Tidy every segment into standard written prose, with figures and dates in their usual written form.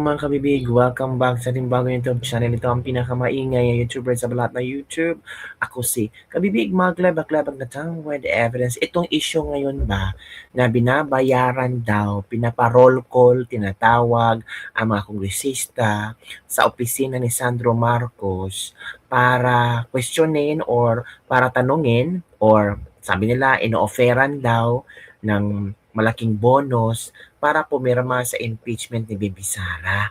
mga kabibig, welcome back sa ating bagong YouTube channel. Ito ang pinakamaingay na YouTuber sa balat na YouTube. Ako si Kabibig, maglabag-labag na tang with evidence. Itong issue ngayon ba na binabayaran daw, pinaparol call, tinatawag ang mga kongresista sa opisina ni Sandro Marcos para questionin or para tanungin or sabi nila ino-offeran daw ng malaking bonus para pumirma sa impeachment ni Bibi Sara.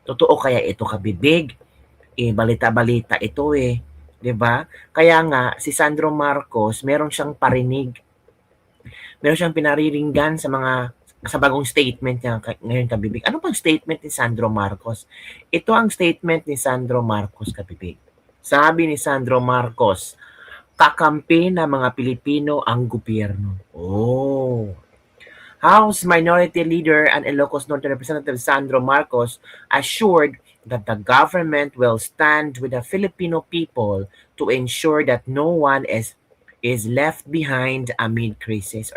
Totoo kaya ito, kabibig? Balita-balita ito 'di ba? Kaya nga si Sandro Marcos, meron siyang parinig, meron siyang pinariringgan sa bagong statement niya ngayon, kabibig. Ano bang statement ni Sandro Marcos? Ito ang statement ni Sandro Marcos, kabibig. Sabi ni Sandro Marcos, kakampi ng mga Pilipino ang gobyerno. Oh, House Minority Leader and Ilocos Norte Representative Sandro Marcos assured that the government will stand with the Filipino people to ensure that no one is left behind amid crisis.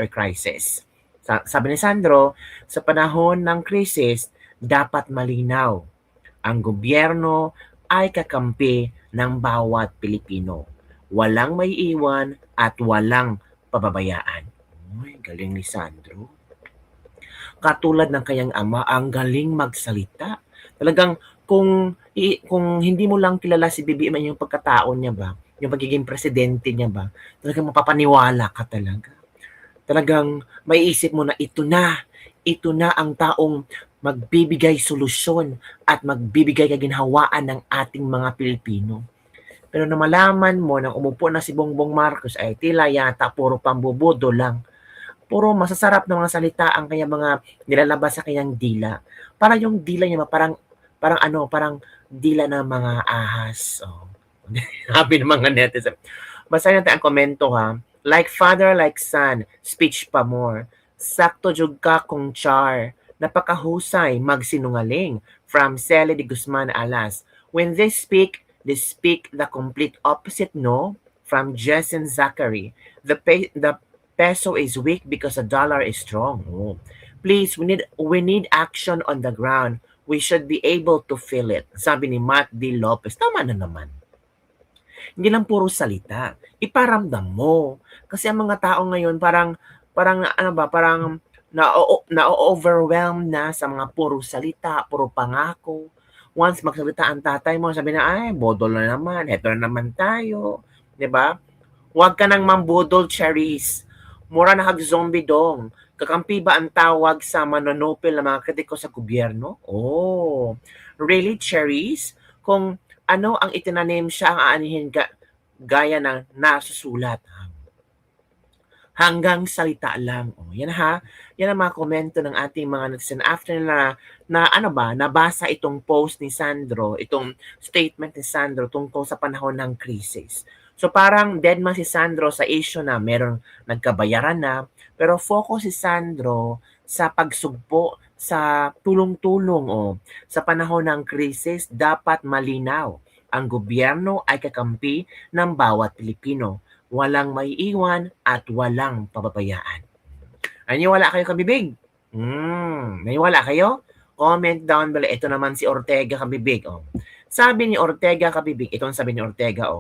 Sabi ni Sandro, sa panahon ng krisis, dapat malinaw. Ang gobyerno ay kakampi ng bawat Pilipino. Walang maiiwan at walang pababayaan. Uy, galing ni Sandro. Katulad ng kanyang ama, ang galing magsalita. Talagang kung hindi mo lang kilala si BBM yung pagkatao niya ba, yung pagiging presidente niya ba, talagang mapapaniwala ka talaga. Talagang maiisip mo na ito na ang taong magbibigay solusyon at magbibigay kaginhawaan ng ating mga Pilipino. Pero na malaman mo nang umupo na si Bongbong Marcos ay tila yata puro pambubudo lang. Puro masasarap na mga salita ang kanyang mga nilalabas sa kanyang dila. Parang yung dila niya parang dila ng mga ahas. Oh. Sabi ng mga netizen. Basahin natin ang komento ha. Like father, like son, speech pa more. Sakto jud ka kung char. Napakahusay magsinungaling. From Celi de Guzman Alas. When they speak the complete opposite, no? From Jessen Zachary. The peso is weak because the dollar is strong. Oh. Please, we need action on the ground. We should be able to feel it. Sabi ni Matt D. Lopez. Tama na naman. Hindi lang puro salita. Iparamdam mo. Kasi ang mga tao ngayon parang na-overwhelm na sa mga puro salita, puro pangako. Once magsalita ang tatay mo, sabi na, ay, bodol na naman, heto na naman tayo. 'Di ba? Huwag ka nang mambudol, Charis. Mura na zombie dong. Kakampi ba ang tawag sa manonopil ng mga kritiko sa gobyerno? Oh, really, Charis? Kung ano ang itinanim siya ang aanihin gaya ng nasusulat. Hanggang salita lang. Oh, yan ha. Yan ang mga komento ng ating mga netizen after nabasa itong post ni Sandro, itong statement ni Sandro tungkol sa panahon ng krisis. So parang dead man si Sandro sa issue na merong nagkabayaran na, pero focus si Sandro sa pagsugpo, sa tulong-tulong. Sa panahon ng krisis, dapat malinaw. Ang gobyerno ay kakampi ng bawat Pilipino. Walang maiiwan at walang pababayaan. Naniwala kayo, kabibig? Naniwala kayo? Comment down below. Ito naman si Ortega, kabibig. Sabi ni Ortega, kabibig, itong sabi ni Ortega,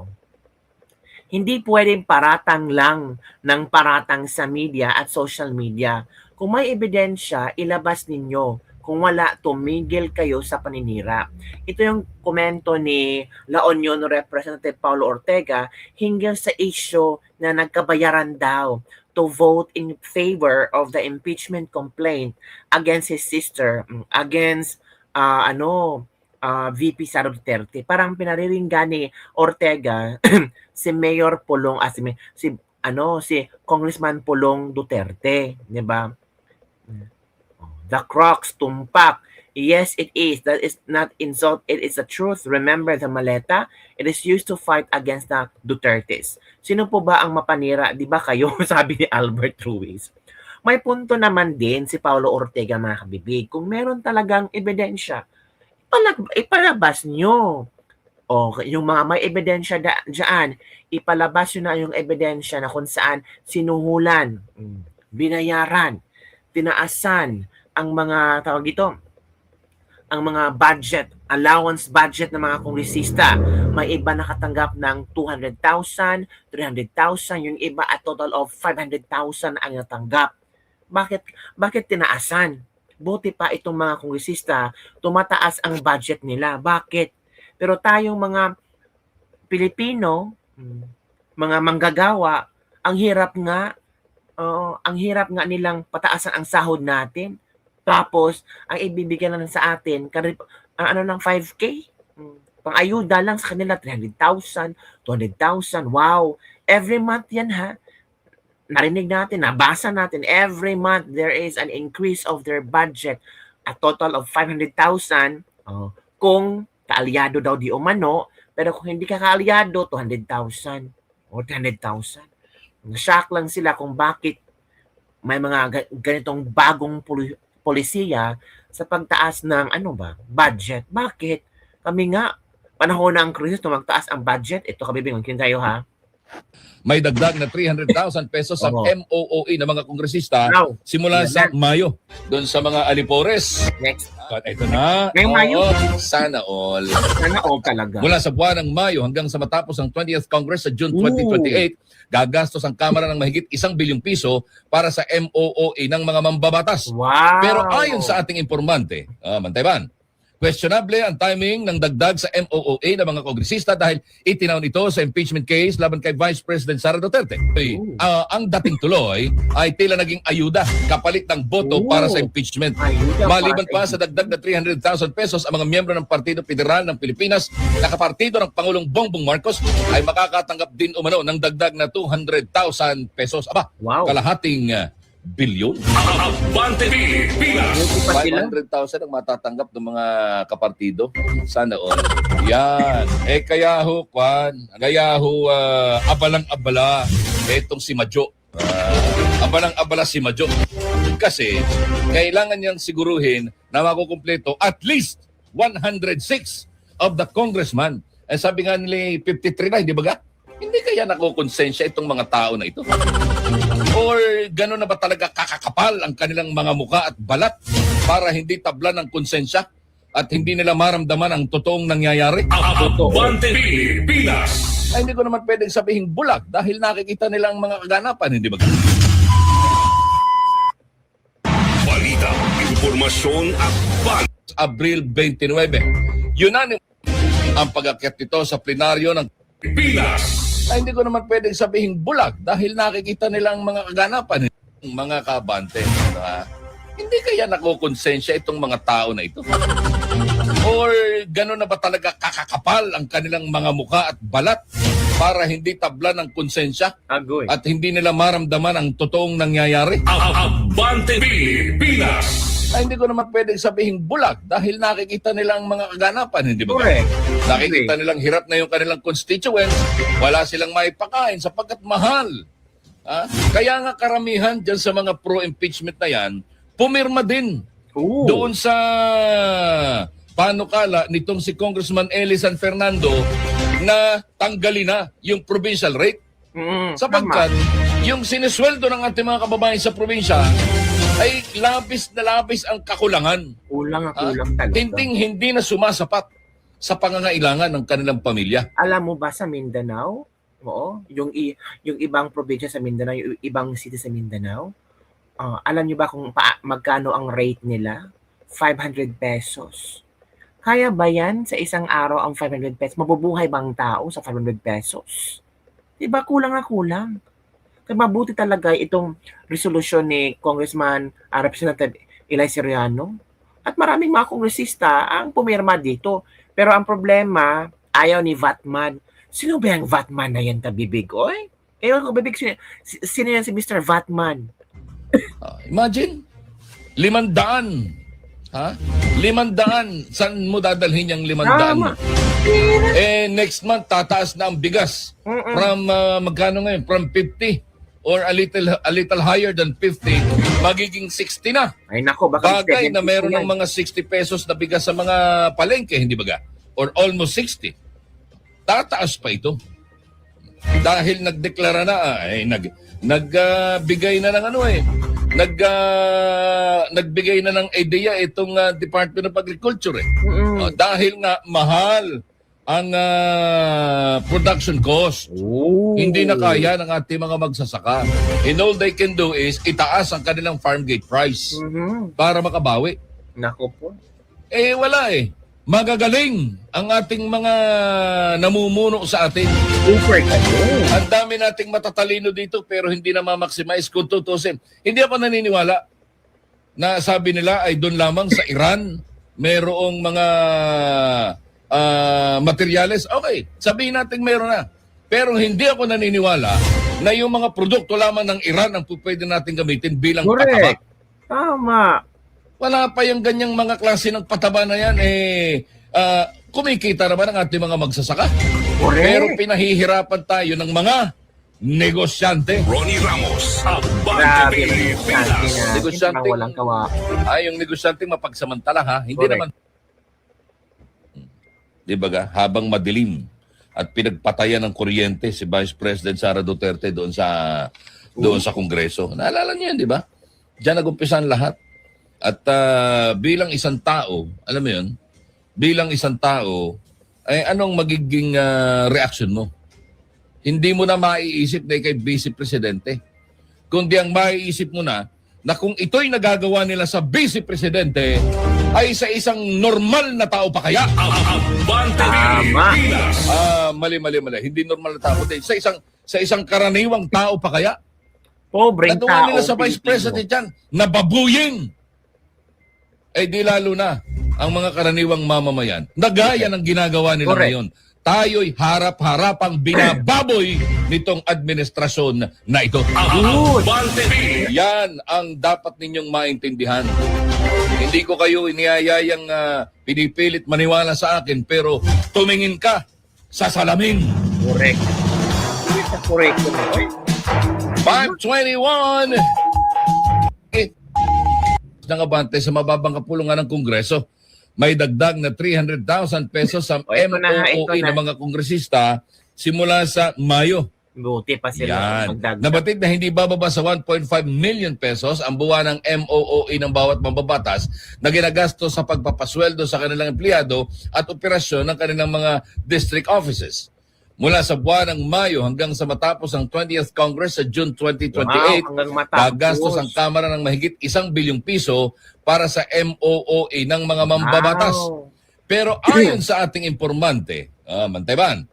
hindi pwedeng paratang lang ng paratang sa media at social media. Kung may ebidensya, ilabas ninyo. Kung wala, tumigil kayo sa paninira. Ito yung komento ni La Union Representative Paulo Ortega hinggil sa issue na nagkabayaran daw to vote in favor of the impeachment complaint against his sister, against VP Sara Duterte. Parang pinariringgan ni Ortega si Mayor Pulong si Congressman Pulong Duterte, 'di ba? The Crocs tumpak. Yes, it is. That is not insult. It is the truth. Remember the maleta? It is used to fight against the Dutertes. Sino po ba ang mapanira? Di ba kayo? Sabi ni Albert Ruiz. May punto naman din si Paulo Ortega, mga kabibig. Kung meron talagang ebidensya, ipalabas nyo. Yung mga may ebidensya dyan, ipalabas nyo na yung ebidensya na kung saan sinuhulan, binayaran, tinaasan, ang mga tawag ito, ang mga budget, allowance budget ng mga kongresista. May iba nakatanggap ng 200,000, 300,000, yung iba at total of 500,000 ang natanggap. Bakit tinaasan? Buti pa itong mga kongresista, tumataas ang budget nila. Bakit? Pero tayong mga Pilipino, mga manggagawa, ang hirap nga nilang pataasan ang sahod natin. Tapos, ang ibibigyan lang sa atin, lang 5K? Pang-ayuda lang sa kanila, 300,000, 200,000. Wow! Every month yan ha. Narinig natin, nabasa natin, every month there is an increase of their budget. A total of 500,000 kung kaalyado daw di umano, pero kung hindi ka kaalyado, 200,000 o 300,000. Nashock lang sila kung bakit may mga ganitong bagong polisiya sa pagtaas ng budget. Bakit? Kami nga, panahon ng krisis, magtaas ang budget. Ito kabibing, kayo ha. May dagdag na 300,000 pesos sa MOOE ng mga kongresista simula sa Mayo. Doon sa mga Alipores. Next. At ito na. Ngayong Mayo? Sana all. Sana all talaga. Mula sa buwan ng Mayo hanggang sa matapos ang 20th Congress sa June 2028, gagastos ang Kamara ng mahigit 1 bilyong piso para sa MOOE ng mga mambabatas. Wow! Pero ayon sa ating informante, Mantayban, questionable ang timing ng dagdag sa MOOE ng mga kongresista dahil itinaw nito sa impeachment case laban kay Vice President Sara Duterte. Ang dating tuloy ay tila naging ayuda kapalit ng boto para sa impeachment. Maliban pa sa dagdag na 300,000 pesos, ang mga miyembro ng Partido Federal ng Pilipinas na kapartido ng Pangulong Bongbong Marcos ay makakatanggap din umano ng dagdag na 200,000 pesos. Kalahating bilyon. Abante Pilipinas. 500,000 ang matatanggap ng mga kapartido. Sana all. Yan. Kaya ho, abalang-abala etong si Madjo. Abalang-abala si Madjo. Kasi kailangan niyang siguruhin na makukumpleto at least 106 of the congressman. Sabi nga nila 53 na, hindi ba ga? Hindi kaya nakukonsensya itong mga tao na ito? Or gano'n na ba talaga kakakapal ang kanilang mga muka at balat para hindi tabla ng konsensya at hindi nila maramdaman ang totoong nangyayari? Abante Pilipinas. Ay, hindi ko naman pwedeng sabihin bulag dahil nakikita nila ang mga kaganapan, hindi ba? Balita, impormasyon at Abril 29. Unanimous ang pag-akyat nito sa plenaryo ng Pilipinas. Ay, hindi ko naman pwedeng sabihin bulag dahil nakikita nila ang mga kaganapan, mga kabante. Hindi kaya nakukonsensya itong mga tao na ito? Or gano'n na ba talaga kakakapal ang kanilang mga muka at balat para hindi tabla ng konsensya at hindi nila maramdaman ang totoong nangyayari? Abante Pilipinas. Ay, hindi ko naman pwedeng sabihin bulag dahil nakikita nilang mga kaganapan, hindi ba? Correct. Nakikita nilang hirap na yung kanilang constituents, wala silang maipakain sapagkat mahal. Kaya nga karamihan dyan sa mga pro-impeachment na yan, pumirma din doon sa panukala nitong si Congressman Eli San Fernando na tanggalin na yung provincial rate. Sapagkat yung sinisweldo ng ating mga kababayan sa probinsya ay labis na labis ang kakulangan. Kulang talaga. Hindi na sumasapat sa pangangailangan ng kanilang pamilya. Alam mo ba sa Mindanao? Oo, yung ibang probinsya sa Mindanao, yung ibang city sa Mindanao, alam niyo ba kung magkano ang rate nila? 500 pesos. Kaya ba yan sa isang araw ang 500 pesos? Mabubuhay bang tao sa 500 pesos? Diba kulang na kulang? Kaya mabuti talaga itong resolusyon ni Congressman Representative Eli Soriano at maraming mga kongresista ang pumirma dito. Pero ang problema, ayaw ni Vatman. Sino ba yung Vatman na yan, tabibig? Oy? Ewan ko, bibig, sino yan si Mr. Vatman? Imagine, 500. 500. Saan mo dadalhin yung 500? Next month, tataas na ang bigas. From, magkano ngayon? From 50 or a little higher than 50, magiging 60 na. Ay nako, baka bagay na meron ng mga 60 pesos na bigas sa mga palengke, hindi ba? Or almost 60. Tataas pa ito. Dahil nagdeklara na, nagbigay na ng nagbigay na ng idea itong Department of Agriculture eh. Dahil nga mahal ang production cost. Oh. Hindi na kaya ng ating mga magsasaka. And all they can do is itaas ang kanilang farm gate price para makabawi. Nako po. Eh wala eh. Magagaling ang ating mga namumuno sa atin. Super kayo. Ang dami nating matatalino dito pero hindi na ma-maximize kung tutusin. Hindi ako naniniwala na sabi nila ay doon lamang sa Iran merong mga materyales. Okay, sabihin natin meron na. Pero hindi ako naniniwala na yung mga produkto lamang ng Iran ang pwede natin gamitin bilang pataba. Correct. Tama. Wala pa yung ganyang mga klase ng pataba na yan. Kumikita naman ang ating mga magsasaka. Correct. Pero pinahihirapan tayo ng mga negosyante. Ronnie Ramos, Grabe. Abante Pilipinas. Negosyante. Walang kawa. Yung negosyante mapagsamantala ha. Hindi Correct. naman. Di ba ga? Habang madilim at pinagpatayan ng kuryente si Vice President Sara Duterte doon sa Kongreso. Naalala niyo yan, di ba? Diyan nag-umpisan lahat. At bilang isang tao, alam mo yun, bilang isang tao, ay anong magiging reaction mo? Hindi mo na maiisip na kay Vice Presidente. Kundi ang maiisip mo na kung ito'y nagagawa nila sa Vice Presidente, ay sa isang normal na tao pa kaya? Abante Tama. Pilipinas. Mali. Hindi normal na tao. Sa isang karaniwang tao pa kaya? Pobreng Natuwa tao. nila sa Vice Pilipino. President yan, nababuying. Eh di lalo na ang mga karaniwang mamamayan. Nagaya ng ginagawa nila Correct. ngayon. Tayo'y harap-harapang binababoy nitong administrasyon na ito. Abante Pilipinas. Yan ang dapat ninyong maintindihan. Hindi ko kayo iniyayayang pinipilit maniwala sa akin, pero tumingin ka sa salamin. Correct. Correct. 521! Ng Abante sa mababang kapulungan ng Kongreso. May dagdag na 300,000 pesos sa ito na, MOOE ito na. ng mga kongresista simula sa Mayo. Buti pa sila Yan. magdagdag. Nabatid na hindi bababa sa 1.5 million pesos ang buwan ng MOOE ng bawat mambabatas na ginagastos sa pagpapasweldo sa kanilang empleyado at operasyon ng kanilang mga district offices. Mula sa buwan ng Mayo hanggang sa matapos ang 20th Congress sa June 2028, hanggang matapos. gagastos ang Kamara ng mahigit 1 bilyong piso para sa MOOE ng mga mambabatas. Wow. Pero ayon sa ating informante, Manteban,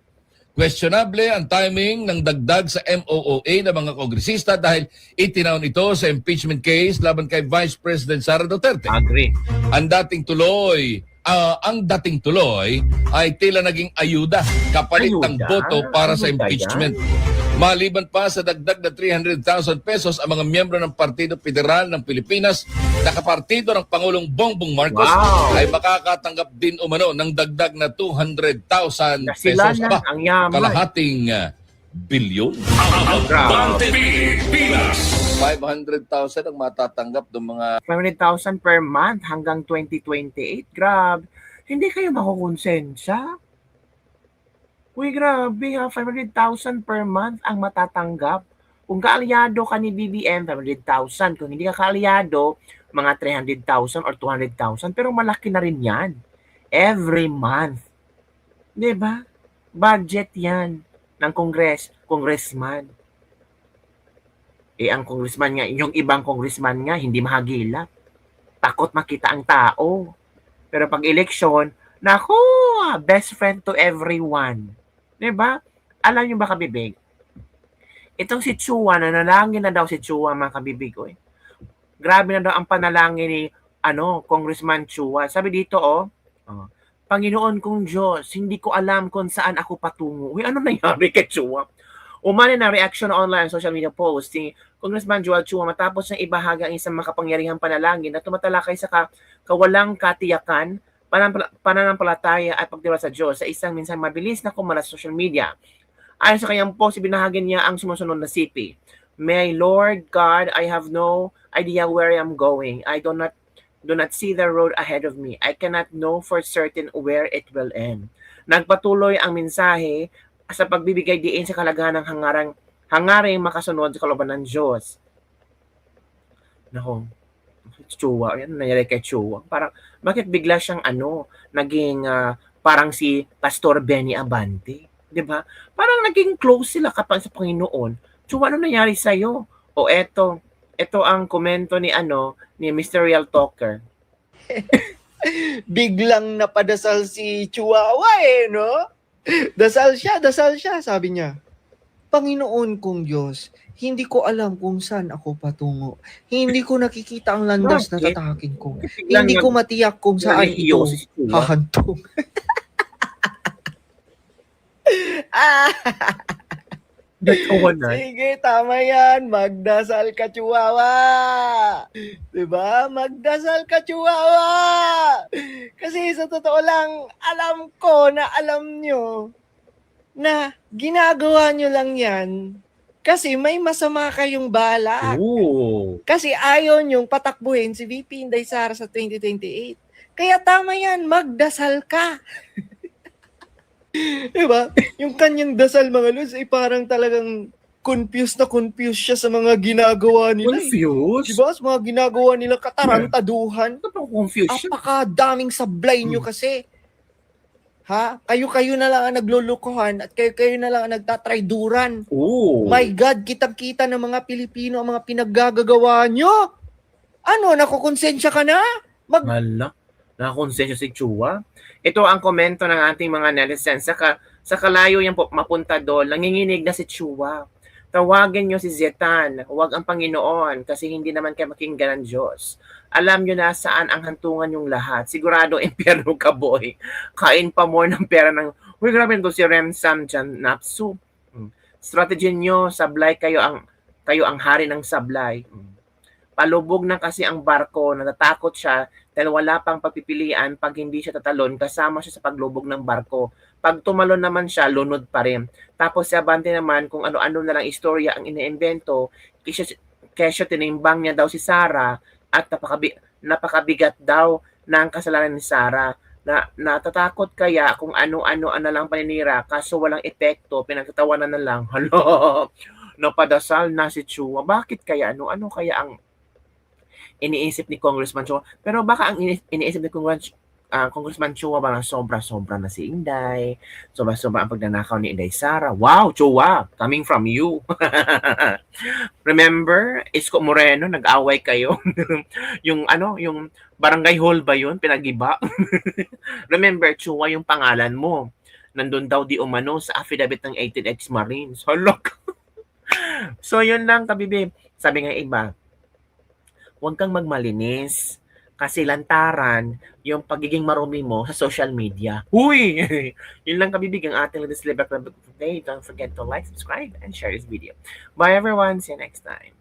questionable ang timing ng dagdag sa MOOE ng mga kongresista dahil itinaon ito sa impeachment case laban kay Vice President Sara Duterte. Agree. Ang dating tuloy ay tila naging ayuda kapalit ng Ayuda? boto para sa Ayuda impeachment. Maliban pa sa dagdag na 300,000 pesos, ang mga miyembro ng Partido Federal ng Pilipinas na kapartido ng Pangulong Bongbong Marcos Wow. ay makakatanggap din umano ng dagdag na 200,000 Na sila pesos. na ang yaman. Kalahating bilyon. Abante Pilipinas. 500,000 ang matatanggap ng mga 500,000 per month hanggang 2028. Grabe. Hindi kayo makukonsensya? Uy, grabe ha. 500,000 per month ang matatanggap. Kung kaalyado ka ni BBM, 500,000. Kung hindi ka kaalyado, mga 300,000 or 200,000. Pero malaki na rin yan. Every month. Diba? Budget yan ng congressman. Ang congressman nga, yung ibang congressman nga, hindi mahagilap. Takot makita ang tao. Pero pag eleksyon, naku, best friend to everyone. Diba? Alam nyo ba, kabibig? Itong si Chua, nanalangin na daw si Chua, mga kabibig ko. Grabe na daw ang panalangin ni Congressman Chua. Sabi dito, Panginoon kong Diyos, hindi ko alam kung saan ako patungo. Uy, ano nangyari kay Chua? Umani na reaction online social media post ni Congressman Joel Chua matapos niyang ibahagi ang isang makapangyarihang panalangin na tumatalakay sa kawalang katiyakan, pananampalataya at pagdiwala sa Diyos sa isang minsan mabilis na kumalat sa social media. Ayon sa kanyang post, ibinahagi niya ang sumusunod na sipi. May Lord God, I have no idea where I am going. I do not see the road ahead of me. I cannot know for certain where it will end. Nagpatuloy ang mensahe sa pagbibigay diin sa kalagahan ng hangaring makasunod sa kalooban ng Diyos. Nako, Chua, yan nangyari kay Chua. Parang, bakit bigla siyang naging parang si Pastor Benny Abante? 'Di ba? Parang naging close sila kapag sa Panginoon. Chua, ano nangyari sa'yo? O eto ang komento ni Mr. Real Talker. Biglang napadasal si Chihuahua no? Dasal siya, sabi niya. Panginoon kong Diyos, hindi ko alam kung saan ako patungo. Hindi ko nakikita ang landas na Bakit? tatahakin ko. Biglang Hindi ko matiyak kung saan ito religyoso si Chua. hahantong. Ah, Nagtawanan. sige, tama yan. Magdasal ka, Chihuahua. Diba? Magdasal ka, Chihuahua. Kasi sa totoo lang, alam ko na alam nyo na ginagawa nyo lang yan kasi may masama kayong balak. Oo. Kasi ayaw nyong patakbuhin si VP Inday Sara sa 2028. Kaya tama yan, magdasal ka. Diba? Yung kanyang dasal mga lods ay parang talagang confused siya sa mga ginagawa nila. Confused? Diba? Sa mga ginagawa nila katarantaduhan. Ano pang confusion? Apakadaming sablay nyo kasi. Ha? Kayo na lang ang naglulukuhan at kayo na lang ang nagtatrayduran. Oo. My God, kitang-kita ng mga Pilipino ang mga pinaggagawa nyo. Ano, nakukonsensya ka na? Hala, nakakonsensya si Chua. Ito ang komento ng ating mga netizens. Sa kalayo yan po, mapunta doon, nanginginig na si Chua. Tawagin nyo si Zetan, huwag ang Panginoon, kasi hindi naman kayo makinggan ng Diyos. Alam nyo na saan ang hantungan yung lahat. Sigurado, impyerno ka, boy. Kain pa more ng pera ng... Uy, grabe nito si Remsam dyan, Napsu. Strategy nyo, sablay kayo ang hari ng sablay. Palubog na kasi ang barko, natatakot siya dahil wala pang pagpipilian pag hindi siya tatalon, kasama siya sa paglubog ng barko. Pag tumalon naman siya, lunod pa rin. Tapos si Abante naman, kung ano-ano na lang istorya ang iniimbento, kesyo tinimbang niya daw si Sara at napakabigat daw ng kasalanan ni Sara. Natatakot kaya kung ano-ano na lang paninira, kaso walang epekto, pinagtatawanan na lang. Hala, napadasal na si Chua. Bakit kaya? Ano kaya ang iniisip ni Congressman Chua? Pero baka ang iniisip ni Congressman Chua ba sobra-sobra na si Inday, sobra-sobra ang pagnanakaw ni Inday Sara. Wow, Chua, coming from you. Remember, Isko Moreno, nag-away kayo. yung barangay hall ba yun? Pinag-iba? Remember, Chua yung pangalan mo. Nandun daw di umano sa affidavit ng 18 ex-Marines. Halok. So, yun lang, kabibi. Sabi nga iba, huwag kang magmalinis kasi lantaran yung pagiging marumi mo sa social media. Huy! Yun lang kabibig ang ating Latest Libre Club today. Don't forget to like, subscribe, and share this video. Bye everyone. See you next time.